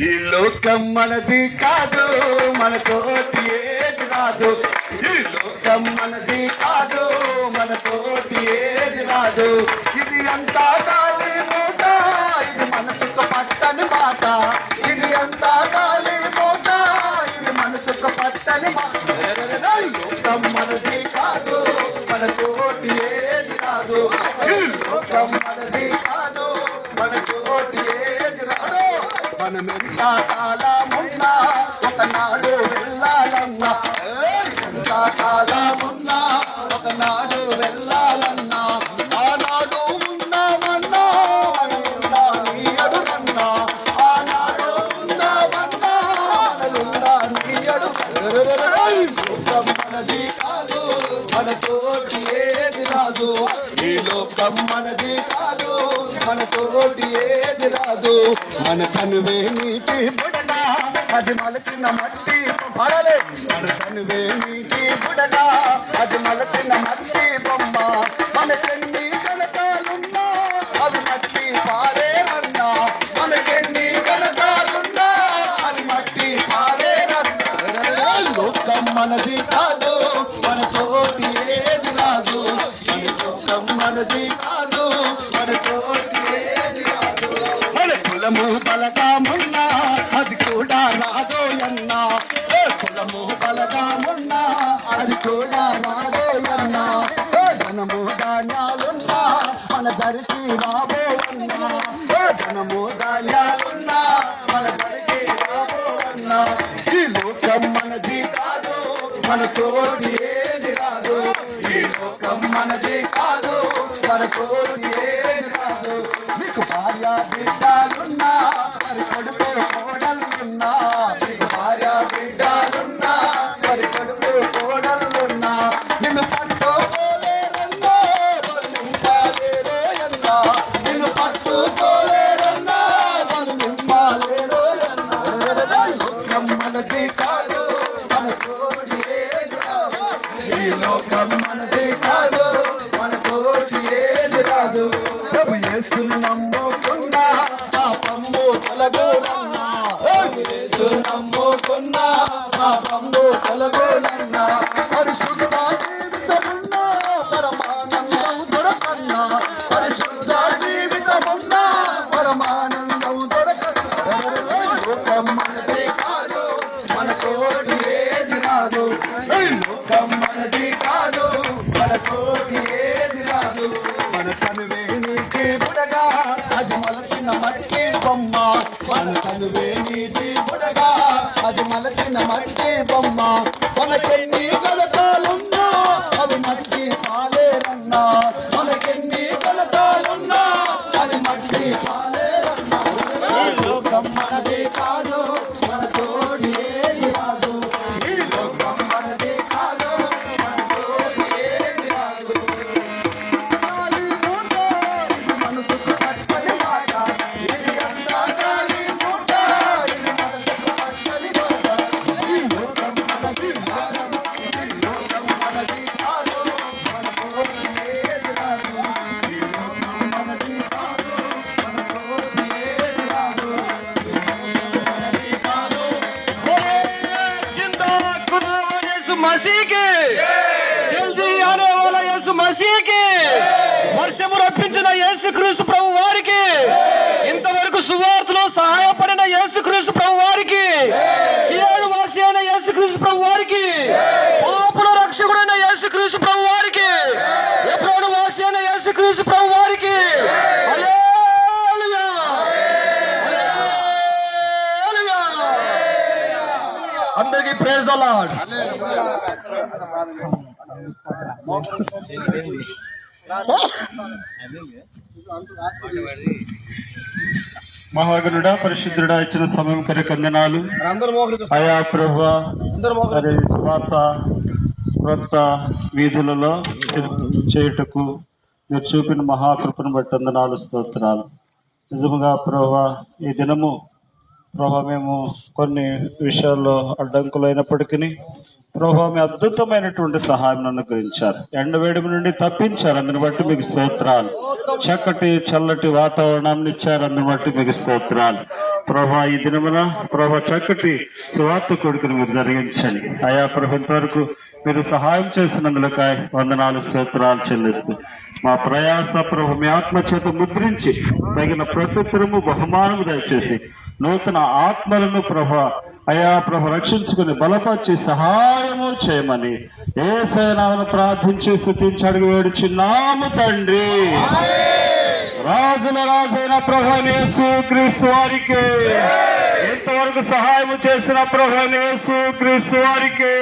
ఈ లోకం మనది కాదు, మనతోటి ఏది రాదు. ఈ లోకం మనది కాదు, మనతోటి ఏది రాదు. ఇది అంతా గాలి మూట, ఇది మనసుకు పట్టని మాట. ఇది అంతా గాలి మూట, ఇది మనసుకు పట్టని మాట. ఈ లోకం మనది కాదు, మనతోటి ఏది రాదు. ఈ లోకం మనది కాదు, మనతోటి ఏది రాదు. మనమెంత కాలమున్నా ఒకనాడు వెళ్ళాలన్నా, ఎంత కాలమున్నా ఒకనాడు వెళ్ళాలన్నా. ఆనాడు ఉన్నామన్నా మనలుండా నీ అడుగన్నా. ఆనాడు ఉన్నామన్నా మనలుండా నీ అడుగు. లోకం మనది కాదు, మనతోటి ఏది రాదు. ఈ లోకం మనది కాదు, మనతోటి ఏది రాదు. మన కనువే నీటి బుడగా, అది మలచిన మట్టి పడలే. మన కనువే నీటి బుడగా, అది మలచిన మట్టి బొమ్మ. మనకెన్ని కనకాలున్నా అవి మట్టి పాలేరన్నా. మనకెన్ని కనకాలున్నా అవి మట్టి పాలేరన్నా. లోకం మనది కాదు, మనతోటి ఏది రాదు. ఈ లోకం మనది కాదు, మనతోటి ఏది రాదు. మన కులము బలగామున్నా అది కూడా రాదో అన్నా. కులము బలగామున్నా అది కూడా రాదో అన్నా. ధనము ధాన్యాలున్నా మన దరికి రాబో అన్నా. ధనము ధాన్యాలున్నా మన దరికి రాబో అన్నా. ఈ లోకం మనది కాదు, మనతోటి ఏది రాదు. ఈ లోకం మనది కాదు, మనతోటి ఏది రాదు. నీకు భార్య బిడ్డలున్నా, మరి కొడుకు కోడలున్నా. నీకు భార్య బిడ్డలున్నా, మరి కొడుకు కోడలున్నా. నిన్ను పట్టుకోలేరన్నా, వాళ్ళు నింపాలేరో అన్నా. నిన్ను పట్టుకోలేరన్నా, వాళ్ళు నింపాలేరో అన్నా. లోకం మనది కాదు, మనతోటి ఏది రాదు. ఈ లోకం మనది కాదు, మనతోటి ఏది రాదు. ప్రభు యేసును నమ్ముకున్నా పాపము తొలగునన్నా. యేసును నమ్ముకున్నా పాపము తొలగునన్నా. పరిశుద్ధ జీవితమున్నా పరమానందం దొరకన్నా. పరిశుద్ధ జీవితమున్నా పరమానందం దొరకన్నా. లోకం మనది కాదు, మనతోటి ఏది రాదు. లోకం మనది కాదు, మనతోటి ఏది రాదు. మన కనువే నీటి బుడగా, అది మలచిన మట్టి బొమ్మ. మన కనువే నీటి బుడగా, అది మలచిన మట్టి బొమ్మ. మనకెన్ని కలకాలున్నా అవి మట్టి పాలేరన్నా. మనకెన్ని కలకాలున్నా అది మట్టి పాలేరన్నా. లోకం మనది కాదు, మనతోటి ఏది రాదు. ఈ లోకం మనది కాదు, మనతోటి ఏది రాదు. గాలి మూట, ఇది మనసుకు పట్టని మాట. ఇది అంతా గాలి మూట, ఇది మనసుకు పట్టని మాట. ఈ లోకం మనది కాదు, ఈ లోకం మనది కాదు, మనతోటి ఏది రాదు. ఈ లోకం మనది కాదు, మనతోటి ఏది రాదు. जिंदाबाद खुदावंद यीशु मसीह के, जल्दी आने वाला यीशु मसीह के, వర్షము రప్పించిన యేసుక్రీస్తు ప్రభు వారికి, ఇంతవరకు సువార్తలో సహాయపడిన యేసుక్రీస్తు ప్రభు వారికి, సియోను వాసి అయిన యేసుక్రీస్తు ప్రభు వారికి, పాపుల రక్షకుడైన యేసుక్రీస్తు ప్రభు వారికి, ఎబ్రోను వాసి అయిన యేసుక్రీస్తు ప్రభు వారికి హల్లెలూయా, హల్లెలూయా. అందరికీ ప్రైజ్ ద లార్డ్. మహాగణుడా పరిశుద్ధుడా ఇచ్చిన సమయం కొరకు వందనాలు అయా ప్రభువా. మరి సువార్త క్రొత్త వీధులలో చేయుటకు మీరు చూపిన మహాకృపను బట్టి వందనాలు, స్తోత్రాలు. నిజముగా ప్రభువా ఈ దినము ప్రభా మేము కొన్ని విషయాల్లో అడ్డంకులు అయినప్పటికీ ప్రభా మీ అద్భుతమైనటువంటి సహాయం అనుగ్రహించారు. ఎండవేడిమి నుండి తప్పించారు, అందుని బట్టి మీకు స్తోత్రాలు. చక్కటి చల్లటి వాతావరణాన్ని ఇచ్చారు, అందుని బట్టి మీకు స్తోత్రాలు. ప్రభా ఈ దినమున ప్రభా చక్కటి సువార్త కొడుకుని మీరు జరిగించండి అయా. ప్రభు ఇంతవరకు మీరు సహాయం చేసినందులకై వందనాలు స్తోత్రాలు చెల్లిస్తూ మా ప్రయాస ప్రభు మీ ఆత్మ చేత ముద్రించి తగిన ప్రత్యుత్తరము బహుమానము దయచేసి నూతన ఆత్మలను అయా ప్రభు రక్షించుకుని బలపరిచి సహాయము చేయమని యేసయ్య నామమున ప్రార్థించి స్తుతించి అడిగి వేడుచున్నాము తండ్రి. రాజుల రాజైన ప్రభు యేసు క్రీస్తు వారికి, ఇంతవరకు సహాయము చేసిన ప్రభు యేసు క్రీస్తు వారికి